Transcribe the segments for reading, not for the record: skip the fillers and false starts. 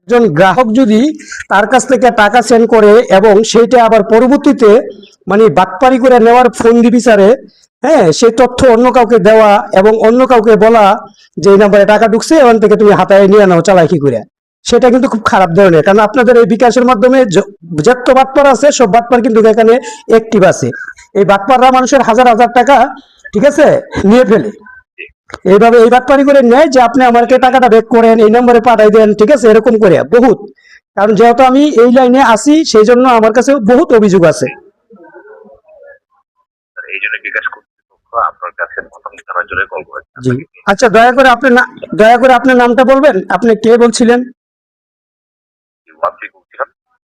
একজন গ্রাহক যদি তার কাছ থেকে টাকা সেন্ড করে এবং সেইটা আবার পরবর্তীতে মানে বাটপারি করে নেওয়ার ফোন বিচারে, হ্যাঁ, সেই তথ্য অন্য কাউকে দেওয়া এবং অন্য কাউকে বলা যে এই নাম্বারে টাকা ঢুকছে, ওখান থেকে তুমি হাতায় নিয়ে নাও চালাকি করে, সেটা কিন্তু খুব খারাপ ধরনের। কারণ আপনাদের এই বিকাশের মাধ্যমে যত বাটপার আছে সব বাটপার কিন্তু এখানে অ্যাক্টিভ আছে। এই বাটপাররা মানুষের হাজার হাজার টাকা, ঠিক আছে, নিয়ে ফেলে। এইভাবে এই বাটপারি করে নেয় যে আপনি আমাকে টাকাটা ব্যাক করেন, এই নম্বরে পাঠাই দেন, ঠিক আছে, এরকম করে বহুত। কারণ যেহেতু আমি এই লাইনে আসি সেই জন্য আমার কাছে বহুত অভিযোগ আছে। এই জন্য বিকাশ কর্তৃপক্ষ আপনার কাছে মতামত জানার জন্য কল করেছে। জি, আচ্ছা, দয়া করে আপনার নামটা বলবেন, আপনি কে বলছিলেন?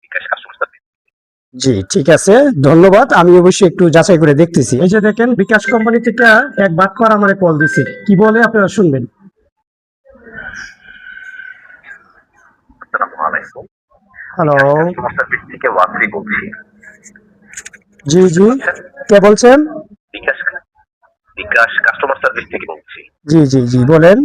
বিকাশ কাস্টমার সার্ভিস। জি, ঠিক আছে, ধন্যবাদ। আমি অবশ্যই একটু যাচাই করে দেখতেছি। এই যে দেখেন, বিকাশ কোম্পানি থেকে এক বাটপার আমারে কল দিছে, কি বলে আপনারা শুনবেন। আসসালামু আলাইকুম। হ্যালো। কাস্টমার সার্ভিস থেকে ওয়াসি বলছি। জি জি, কে বলছেন? বিকাশ বিকাশ কাস্টমার সার্ভিস থেকে বলছি। জি জি জি, বলেন।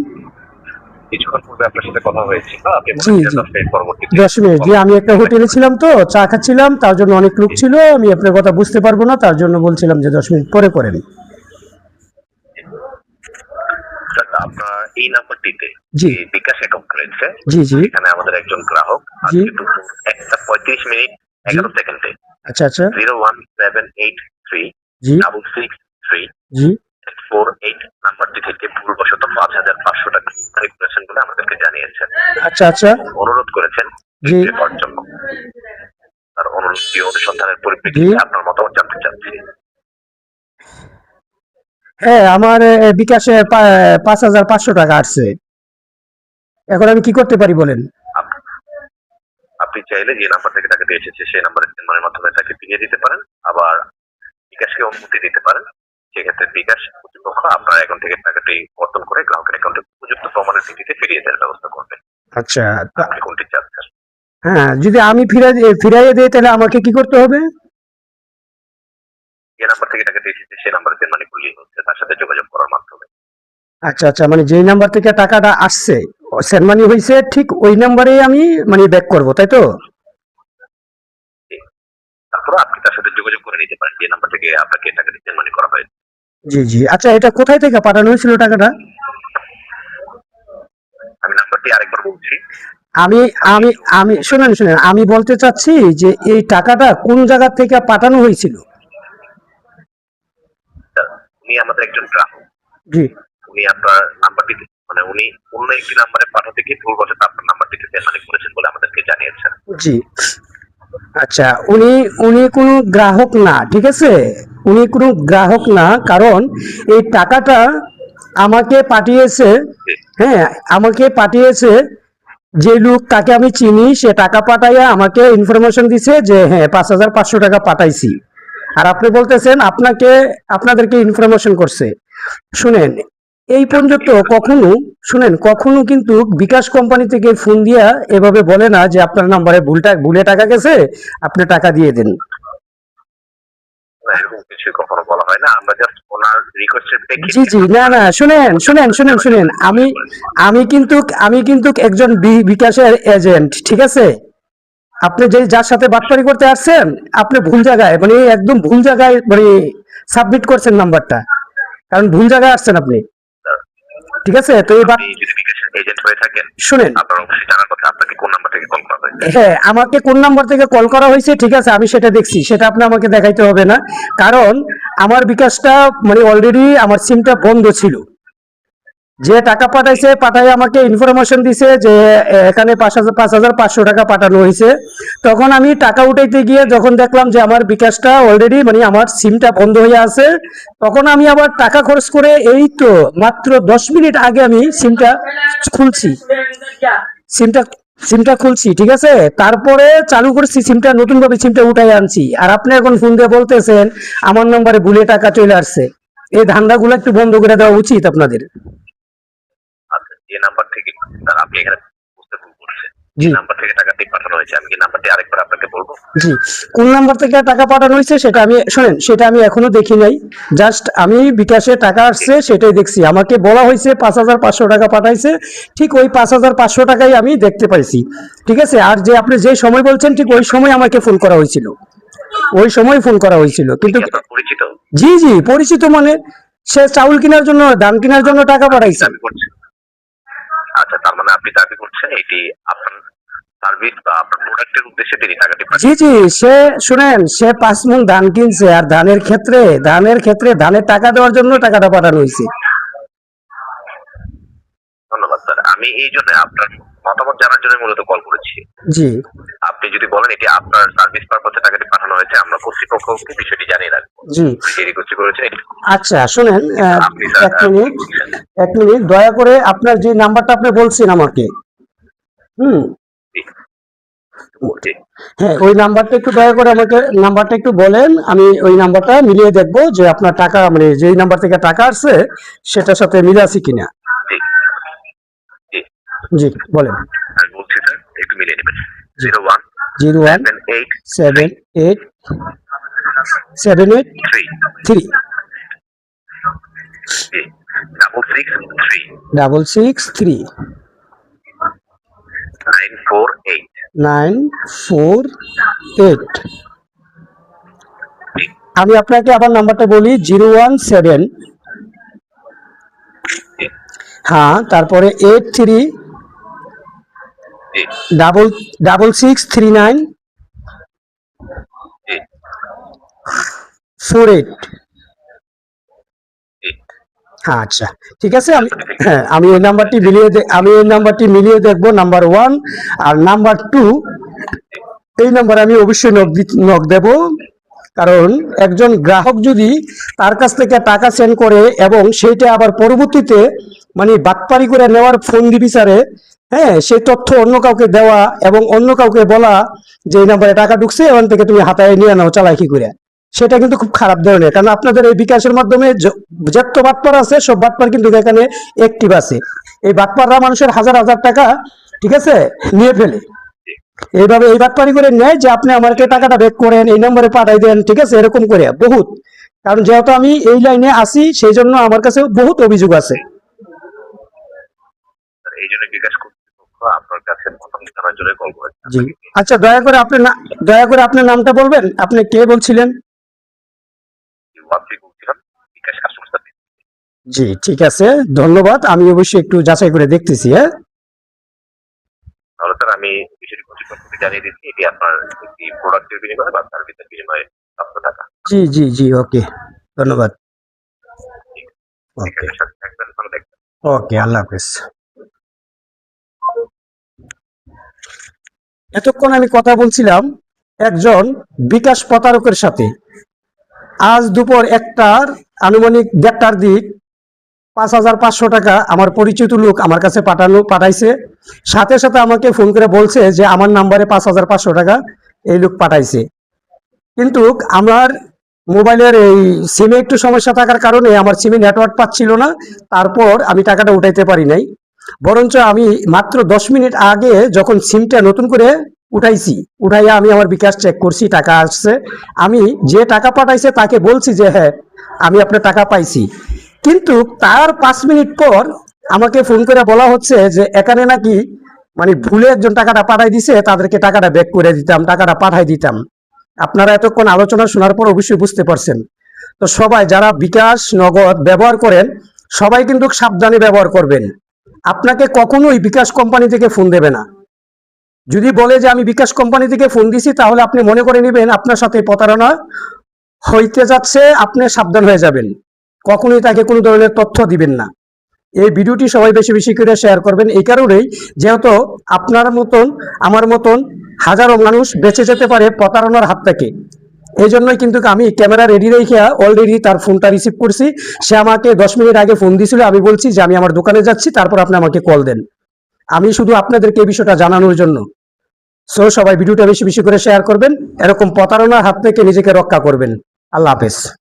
কিছুক্ষণ পূর্বে আপনার সাথে কথা হয়েছিল, আপনি জি বলেছিলেন জি, 10 মিনিট পরবর্তীতে 10 মিনিট। জি, আমি একটা হোটেলে ছিলাম, তো চা খাচ্ছিলাম, তার জন্য অনেক লোক ছিল, আমি আপনার কথা বুঝতে পারবো না, তার জন্য বলছিলাম যে 10 মিনিট পরে করেন। আপনার এই নাম্বারটিতে জি যে বিকাশ অ্যাকাউন্ট রয়েছে, জি জি এখানে আমাদের একজন গ্রাহক জি আজকে দুপুর 1:35 মিনিট 11 সেকেন্ডে আচ্ছা আচ্ছা 01783 জি 663 জি 48 নাম্বারটি থেকে ভুলবশত 5,500 টাকা চুরি করেছেন বলে আমাদেরকে জানিয়েছেন। আচ্ছা আচ্ছা অনুরোধ করেছেন জি রিপ্লে করার জন্য। তার অনুরোধটি অনুসন্ধানের পরিপ্রেক্ষিতে আপনার মতামত জানতে চাচ্ছি। হ্যাঁ, আমার বিকাশে 5,500 টাকা আসছে। এখন আমি কি করতে পারি বলেন? আপ- আপনি চাইলে যে নাম্বার থেকে টাকাটি এসেছে সেই নাম্বারের চেনমানের মাধ্যমে তাকে ফিরিয়ে দিতে পারেন, আবার বিকাশকে অনুমতি দিতে পারেন। সেক্ষেত্রে বিকাশ কর্তৃপক্ষ আপনার অ্যাকাউন্ট থেকে টাকাটি কর্তন করে গ্রাহকের অ্যাকাউন্টে উপযুক্ত প্রমাণের ভিত্তিতে ফিরিয়ে দেওয়ার ব্যবস্থা করবে। আচ্ছা, আপনি কোনটি চাচ্ছেন? হ্যাঁ, যদি আমি ফিরাইয়ে দিই তাহলে আমাকে কি করতে হবে? যে নাম্বার থেকে টাকাটি এসেছে সেই নাম্বারের চেনমানি করলেই হচ্ছে, তার সাথে যোগাযোগ করার মাধ্যমে। আচ্ছা আচ্ছা, মানে যেই নাম্বার থেকে টাকাটা আসছে, সেন্ড মানি হয়েছে, ঠিক ওই নাম্বারেই আমি মানে ব্যাক করব, তাই তো? তারপরে আপনি তার সাথে যোগাযোগ করে নিতে পারেন যে নাম্বার থেকে আপনাকে টাকাটি চেনমানি করা হয়েছে। জি জি, আচ্ছা, এটা কোথায় থেকে পাঠানো হয়েছিল টাকাটা? আমি নাম্বারটি আরেকবার বলছি। আমি আমি আমি শুনেন শুনেন, আমি বলতে চাচ্ছি যে এই টাকাটা কোন জায়গা থেকে পাঠানো হয়েছিল? উনি আমাদের একজন গ্রাহক। জি উনি আপনার নাম্বারটি মানে উনি অন্য একটি নাম্বারে পাঠাতে গিয়ে ভুলবশত আপনার নাম্বারটিতে চেনমানি করেছেন বলে আমাদেরকে জানিয়েছেন। জি, আচ্ছা, উনি উনি কোনো গ্রাহক না, ঠিক আছে, উনি কোনো গ্রাহক না, কারণ এই টাকাটা আমাকে পাঠিয়েছে, হ্যাঁ, আমাকে পাঠিয়েছে যে লোক, তাকে আমি চিনি, সে টাকা পাঠাইয়া আমাকে ইনফরমেশন দিছে যে হ্যাঁ 5,500 টাকা পাঠাইছি। আর আপনি বলতেছেন আপনাদেরকে ইনফরমেশন করছে। শুনেন, এই পর্যন্ত কখনো, শুনেন, কখনো কিন্তু বিকাশ কোম্পানি থেকে ফোন দিয়া এভাবে বলে না যে আপনার নাম্বারে ভুলে টাকা গেছে, আপনি টাকা দিয়ে দেন। এরকম কিছু কখনো বলা হয় না, আমরা জাস্ট ওনার রিকোয়েস্টের জি প্রেক্ষিতে। জি, না না, শুনেন শুনেন শুনেন শুনেন, আমি কিন্তু একজন বিকাশের এজেন্ট, ঠিক আছে? আপনি যার সাথে বাটপারি করতে আসছেন, আপনি ভুল জায়গায়, মানে একদম ভুল জায়গায় মানে সাবমিট করছেন নাম্বারটা, কারণ ভুল জায়গায় আসছেন আপনি, ঠিক আছে? তো আপনি যদি বিকাশের এজেন্ট হয়ে থাকেন, শুনেন, আপনার অবশ্যই জানার কথা আপনাকে কোন নাম্বার থেকে কল করা হয়েছে। হ্যাঁ, আমাকে কোন নাম্বার থেকে কল করা হয়েছে, ঠিক আছে, আমি সেটা দেখছি, সেটা আপনি আমাকে দেখাইতে হবে না, কারণ আমার বিকাশটা মানে অলরেডি আমার সিমটা বন্ধ ছিল। যে টাকা পাঠাইছে, পাঠাই আমাকে ইনফরমেশন দিছে যে এখানে 5,500 টাকা পাঠানো হয়েছে। তখন আমি টাকা উঠাইতে গিয়ে যখন দেখলাম যে আমার বিকাশটা অলরেডি মানে আমার সিমটা বন্ধ হয়ে আছে, তখন আমি আবার টাকা খরচ করে এই তো মাত্র 10 মিনিট আগে আমি খুলছি সিমটা সিমটা খুলছি, ঠিক আছে, তারপরে চালু করছি সিমটা, নতুন ভাবে সিমটা উঠাই আনছি। আর আপনি এখন ফোন দিয়ে বলতেছেন আমার নম্বরে ভুলে টাকা চলে আসছে। এই ধান্দাগুলো একটু বন্ধ করে দেওয়া উচিত আপনাদের। আচ্ছা, যে নাম্বার থেকে আপনি এখানে বুঝতে ভুল করছেন। জি নাম্বার থেকে টাকাটি পাঠানো হয়েছে, আমি কি নাম্বারটি আরেকবার আপনাকে বলবো? জি, কোন নাম্বার থেকে টাকা পাঠানো হয়েছে সেটা আমি শোনেন, সেটা আমি এখনো দেখি নাই। জাস্ট আমি বিকাশে টাকা আসছে সেটাই দেখছি। আমাকে বলা হয়েছে 5,500 টাকা পাঠাইছে, ঠিক ওই 5,500 টাকাই আমি দেখতে পাইছি। ঠিক আছে, আর যে আপনি যে সময় বলছেন ঠিক ওই সময় আমাকে ফোন করা হয়েছিল, ওই সময় ফোন করা হয়েছিল। আপনি কিন্তু কি আপনার পরিচিত? জি জি পরিচিত, মানে সে চাউল কেনার জন্য, ধান কেনার জন্য টাকা পাঠাইছে। দাবি করছেন, আচ্ছা, তার মানে আপনি দাবি করছেন এটি আপনার সার্ভিস বা আপনার প্রোডাক্টের উদ্দেশ্যে তিনি টাকাটি জি পাঠিয়েছেন। জি, সে শুনেন, সে 5 মণ ধান কিনছে, আর ধানের টাকা দেওয়ার জন্য টাকাটা পাঠানো হয়েছে। ধন্যবাদ স্যার, আমি এই জন্য আপনার মতামত জানার জন্য মূলত কল করেছি। জি আপনি যদি বলেন এটি আপনার সার্ভিস পারপাসে টাকাটি পাঠানো হয়েছে, আমরা কর্তৃপক্ষকে বিষয়টি জানিয়ে রাখবো। জি, যে রিকোয়েস্ট করেছেন আচ্ছা শুনেন, আপনি স্যার এক মিনিট, বলছেন। এক মিনিট, দয়া করে আপনার যে নাম্বারটা আপনি বলছেন আমাকে, হুম, জি, জি। হ্যাঁ ওই নাম্বারটা একটু দয়া করে আমাকে নাম্বারটা একটু বলেন, আমি ওই নাম্বারটা মিলিয়ে দেখবো যে আপনার টাকা, মানে যেই নাম্বার থেকে টাকা আসছে সেটার সাথে মিলে আছে কিনা। জি, জি, জি বলেন। আমি বলছি স্যার, একটু মিলিয়ে নেবেন। জি। 01 01 78 78 3 78 3 জি 663 663 948 948। জি, আমি আপনাকে আবার নাম্বারটা বলি, 017, জি, হ্যাঁ, তারপরে 83 জি, ডাবল 6639 জি, 48। জি। হ্যাঁ আচ্ছা, ঠিক আছে, আমি এই নাম্বারটি মিলিয়ে দেখবো, নাম্বার 1 আর নাম্বার 2, এই নাম্বারে আমি অবশ্যই নক দেব। কারণ একজন গ্রাহক যদি তার কাছ থেকে টাকা সেন্ড করে এবং সেইটা আবার পরবর্তীতে মানে বাটপারি করে নেওয়ার ফোন দি বিচারে, হ্যাঁ, সেই তথ্য অন্য কাউকে দেওয়া এবং অন্য কাউকে বলা যে এই নাম্বারে টাকা ঢুকছে, ওখান থেকে তুমি হাতায় নিয়ে নাও চালাকি করে, সেটা কিন্তু খুব খারাপ ধরনের। কারণ আপনাদের এই বিকাশের মাধ্যমে যত বাটপার আছে সব বাটপার কিন্তু এখানে অ্যাক্টিভ আছে। এই বাটপাররা মানুষের হাজার হাজার টাকা, ঠিক আছে, নিয়ে ফেলে। এইভাবে এই বাটপারি করে নেয় যে আপনি আমাকে টাকাটা ব্যাক করেন, এই নম্বরে পাঠাই দেন, ঠিক আছে, এরকম করে বহুত। কারণ যেহেতু আমি এই লাইনে আসি সেই জন্য আমার কাছে বহুত অভিযোগ আছে। এই জন্য বিকাশ কর্তৃপক্ষ আপনার কাছে মতামত জানার জন্য কল করেছে। জি আচ্ছা, দয়া করে আপনার নামটা বলবেন, আপনি কে বলছিলেন? আপনি বলছিলাম বিকাশ কাস্টমার সার্ভিস। জি ঠিক আছে, ধন্যবাদ, আমি অবশ্যই একটু যাচাই করে দেখতেছি। হ্যাঁ তাহলে স্যার আমি বিষয়টি কর্তৃপক্ষকে জানিয়ে দিচ্ছি, এটি আপনার একটি প্রোডাক্টের বিনিময়ে বা সার্ভিসের বিনিময়ে প্রাপ্ত টাকা। জি জি জি, ওকে, ধন্যবাদ। ওকে, বিকাশের সাথে থাকবেন, ভালো থাকবেন। ওকে, আল্লাহ হাফেজ। এতক্ষণ আমি কথা বলছিলাম একজন বিকাশ প্রতারকের সাথে। আজ দুপুর 1টার আনুমানিক 1:30টার দিক 5,500 টাকা আমার পরিচিত লোক আমার কাছে পাঠাইছে। সাথে সাথে আমাকে ফোন করে বলছে যে আমার নাম্বারে 5,500 টাকা এই লোক পাঠাইছে। কিন্তু আমার মোবাইলের এই সিমে একটু সমস্যা থাকার কারণে আমার সিমে নেটওয়ার্ক পাচ্ছিল না, তারপর আমি টাকাটা উঠাইতে পারি নাই। বরঞ্চ আমি মাত্র 10 মিনিট আগে যখন সিমটা নতুন করে উঠাইয়া আমি আমার বিকাশ চেক করছি, টাকা আসছে। আমি যে টাকা পাঠাইছে তাকে বলছি যে হ্যাঁ আমি আপনার টাকা পাইছি, কিন্তু তার 5 মিনিট পর আমাকে ফোন করে বলা হচ্ছে যে এখানে নাকি মানে ভুলে একজন টাকাটা পাঠাই দিছে, তাদেরকে টাকাটা ব্যাক করে দিতাম, টাকাটা পাঠাই দিতাম। আপনারা এতক্ষণ আলোচনা শোনার পর অবশ্যই বুঝতে পারছেন। তো সবাই যারা বিকাশ নগদ ব্যবহার করেন সবাই কিন্তু সাবধানে ব্যবহার করবেন। আপনাকে কখনোই বিকাশ কোম্পানি থেকে ফোন দেবে না। যদি বলে যে আমি বিকাশ কোম্পানি থেকে ফোন দিছি, তাহলে আপনি মনে করে নেবেন আপনার সাথে প্রতারণা হইতে যাচ্ছে, আপনি সাবধান হয়ে যাবেন। কখনোই তাকে কোনো ধরনের তথ্য দিবেন না। এই ভিডিওটি সবাই বেশি বেশি করে শেয়ার করবেন, এই কারণেই যেহেতু আপনার মতন আমার মতন হাজারো মানুষ বেঁচে যেতে পারে প্রতারণার হাত থেকে। এই জন্যই কিন্তু আমি ক্যামেরা রেডি রেখে অলরেডি তার ফোনটা রিসিভ করছি। সে আমাকে 10 মিনিট আগে ফোন দিয়েছিল, আমি বলছি যে আমি আমার দোকানে যাচ্ছি, তারপর আপনি আমাকে কল দেন। আমি শুধু আপনাদেরকে এই বিষয়টা জানানোর জন্য। সো সবাই ভিডিওটা বেশি বেশি করে শেয়ার করবেন, এরকম প্রতারণার হাত থেকে নিজেকে রক্ষা করবেন। আল্লাহ হাফেজ।